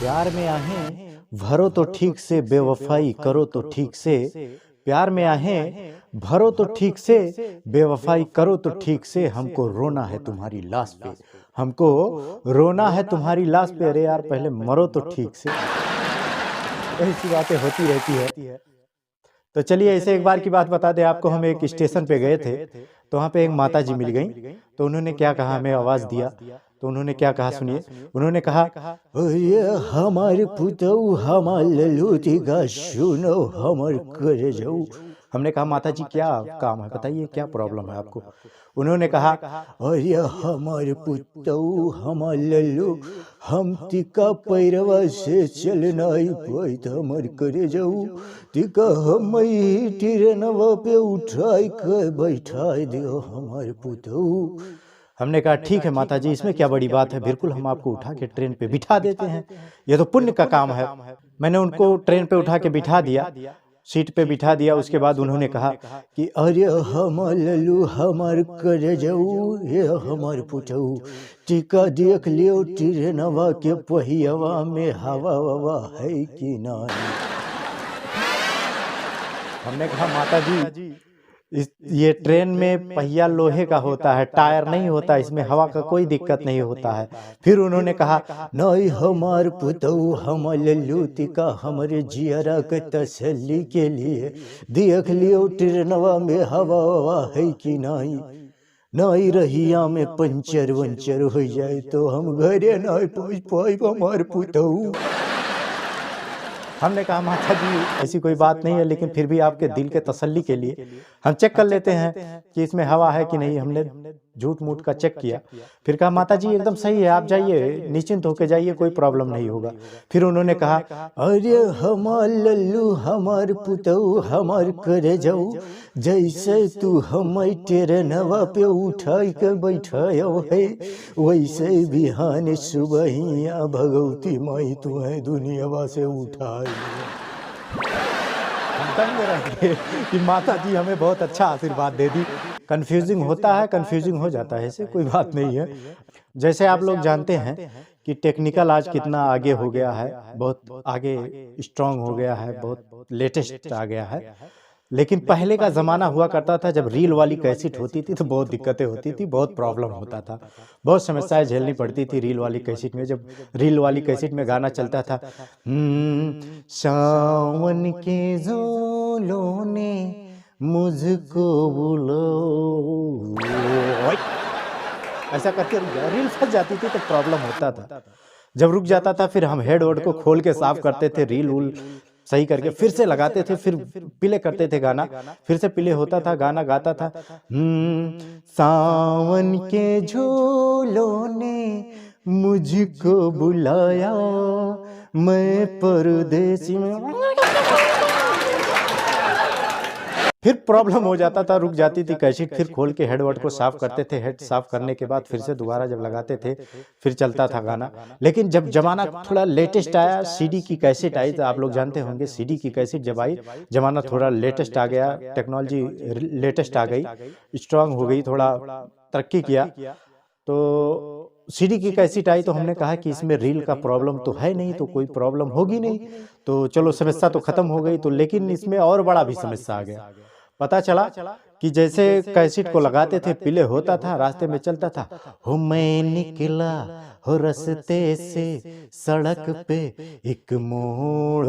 प्यार में आहें भरो तो ठीक से, बेवफाई करो तो ठीक से। प्यार में आहें भरो तो ठीक से, बेवफाई करो तो ठीक से। हमको रोना है तुम्हारी लाश पे, हमको रोना है तुम्हारी लाश पे। अरे यार पहले मरो तो ठीक से। ऐसी बातें होती रहती है। तो चलिए ऐसे एक बार की बात बता दें आपको। हम एक स्टेशन पे गए थे तो वहाँ पे एक माता जी मिल गई। तो उन्होंने क्या कहा, हमें आवाज़ दिया। तो उन्होंने क्या कहा सुनिए। उन्होंने कहा, अरे हमारे पुतऊ हमार ललूती का सुनो हमर कर जाऊ। हमने कहा माता जी क्या काम है, बताइए क्या प्रॉब्लम है आपको। उन्होंने कहा, अरे हमारे पुतऊ हमार लल्लू हम तिका पैरवा से चलना पैत हमर करे जाऊ। तिका हम ट्रेनवा पे उठाई कर बैठाई दियो हमारे पुतऊ। हमने कहा ठीक है माता जी, इसमें क्या बड़ी बात है, बिल्कुल हम आपको उठा के ट्रेन पे बिठा देते हैं, ये तो पुण्य का काम है। मैंने उनको ट्रेन पे उठा के बिठा दिया, सीट पे बिठा दिया। उसके बाद उन्होंने कहा कि अरे हमार लल्लू हमार कर जाऊ, ये हमार पुतऊ टीका देख लियो ट्रेनवा के पहियावा में हवा ववा है कि नहीं। हमने कहा माता जी ये ट्रेन में पहिया लोहे का होता है, टायर नहीं होता, इसमें हवा का कोई दिक्कत नहीं होता है। फिर उन्होंने कहा, नहीं हमार पुतऊ हमार लल्लू तिका हमारे जियरा के तसल्ली के लिए देख लियो ट्रेनवा में हवा ववा है कि नहीं रहिया में पंचर वंचर हो जाए तो हम घरे नहीं पहुँच पाए हमार पुतऊ। हमने कहा माता जी ऐसी कोई बात नहीं है, लेकिन फिर भी आपके दिल के तसल्ली के लिए हम चेक कर लेते हैं कि इसमें हवा है कि नहीं। हमने झूठ मूठ का चेक किया, फिर कहा माता जी एकदम सही है, आप जाइए निश्चिंत होकर जाइए, कोई प्रॉब्लम नहीं होगा। फिर उन्होंने कहा, अरे हमार लल्लू हमार पुतऊ हमार करे जाऊ, जैसे तू हमारे ट्रेनवा पे उठाई के बैठायो है वैसे बिहान सुबह ही भगवती माई तुम्हें दुनियावा से उठाई। हम तंग रहे कि माता जी हमें बहुत अच्छा आशीर्वाद दे दी। कन्फ्यूजिंग होता है, कन्फ्यूजिंग हो जाता है, ऐसे कोई बात नहीं है। जैसे आप लोग जानते हैं कि टेक्निकल आज कितना आगे हो गया है, बहुत आगे स्ट्रांग हो गया है, बहुत लेटेस्ट आ गया है। लेकिन पहले का ज़माना हुआ करता था जब रील वाली कैसेट होती थी तो बहुत दिक्कतें होती थी, बहुत प्रॉब्लम होता था, बहुत समस्याएं झेलनी पड़ती थी रील वाली कैसेट में। जब रील वाली कैसेट में गाना चलता था, सावन के जोलों ने मुझको बुलाया, ऐसा करके रील फंस जाती थी तो प्रॉब्लम होता था। जब रुक जाता था फिर हम हेड वर्ड को खोल के साफ करते थे, रील वूल सही करके फिर से लगाते थे, फिर प्ले करते थे गाना, फिर से प्ले होता था, गाना गाता था। सावन के झोलों ने मुझको बुलाया, मैं परदेसी में। फिर प्रॉब्लम हो जाता था, रुक जाती थी कैसेट, फिर खोल के हेडवर्ड को साफ करते थे, हेड साफ करने के बाद फिर से दोबारा जब लगाते थे फिर चलता था गाना। लेकिन जब जमाना थोड़ा लेटेस्ट आया, सीडी की कैसेट आई, तो आप लोग जानते होंगे सीडी की कैसेट जब आई, जमाना थोड़ा लेटेस्ट आ गया, टेक्नोलॉजी लेटेस्ट आ गई, स्ट्रांग हो गई, थोड़ा तरक्की किया। तो सीडी की कैसेट आई तो हमने कहा कि इसमें रील का प्रॉब्लम तो है नहीं, तो कोई प्रॉब्लम होगी नहीं, तो चलो समस्या तो खत्म हो गई। तो लेकिन इसमें और बड़ा भी समस्या आ गया। पता चला कि जैसे कैसेट को लगाते थे, प्ले होता था, रास्ते में चलता था, हो मैं निकला हो रास्ते से सड़क पे एक मोड़,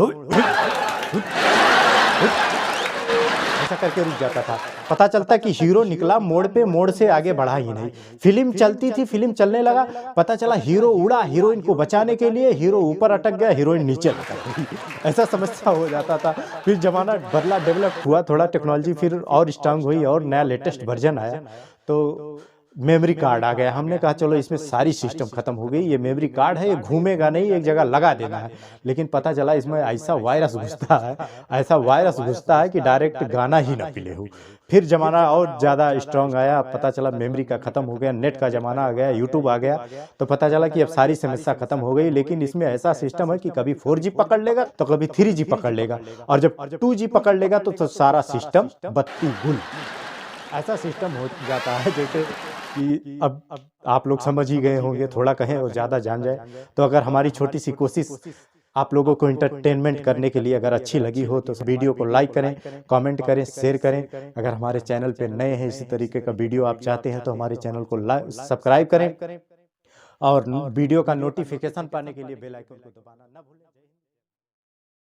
ऐसा करके रुक जाता था। पता चलता कि हीरो निकला मोड़ पे, मोड़ से आगे बढ़ा ही नहीं। फिल्म चलती थी, फिल्म चलने लगा, पता चला हीरो उड़ा हीरोइन को बचाने के लिए, हीरो ऊपर अटक गया, हीरोइन नीचे अटक गई। ऐसा समस्या हो जाता था। फिर जमाना बदला, डेवलप हुआ थोड़ा, टेक्नोलॉजी फिर और स्ट्रांग हुई और नया लेटेस्ट वर्जन आया तो मेमोरी कार्ड आ गया। हमने कहा चलो इसमें सारी सिस्टम खत्म हो गई, ये मेमोरी कार्ड है, ये घूमेगा नहीं, एक जगह लगा देना है। लेकिन पता चला इसमें ऐसा वायरस घुसता है, ऐसा वायरस घुसता है कि डायरेक्ट गाना ही ना प्ले हो। फिर जमाना और ज़्यादा स्ट्रांग आया, पता चला मेमोरी का ख़त्म हो गया, नेट का ज़माना आ गया, यूट्यूब आ गया, तो पता चला कि अब सारी समस्या खत्म हो गई। लेकिन इसमें ऐसा सिस्टम है कि कभी 4G पकड़ लेगा तो कभी 3G पकड़ लेगा, और जब 2G पकड़ लेगा तो सारा सिस्टम बत्ती गुल, ऐसा सिस्टम हो जाता है। जैसे कि अब आप लोग समझ ही गए होंगे, थोड़ा कहें और ज़्यादा जान जाए। तो अगर हमारी छोटी सी कोशिश आप लोगों को इंटरटेनमेंट करने के लिए अगर अच्छी लगी हो तो वीडियो को लाइक करें, कमेंट करें, शेयर करें। अगर हमारे चैनल पे नए हैं, इसी तरीके का वीडियो आप चाहते हैं तो हमारे चैनल को सब्सक्राइब करें और वीडियो का नोटिफिकेशन पाने के लिए बेल आइकन को दबाना ना भूलें।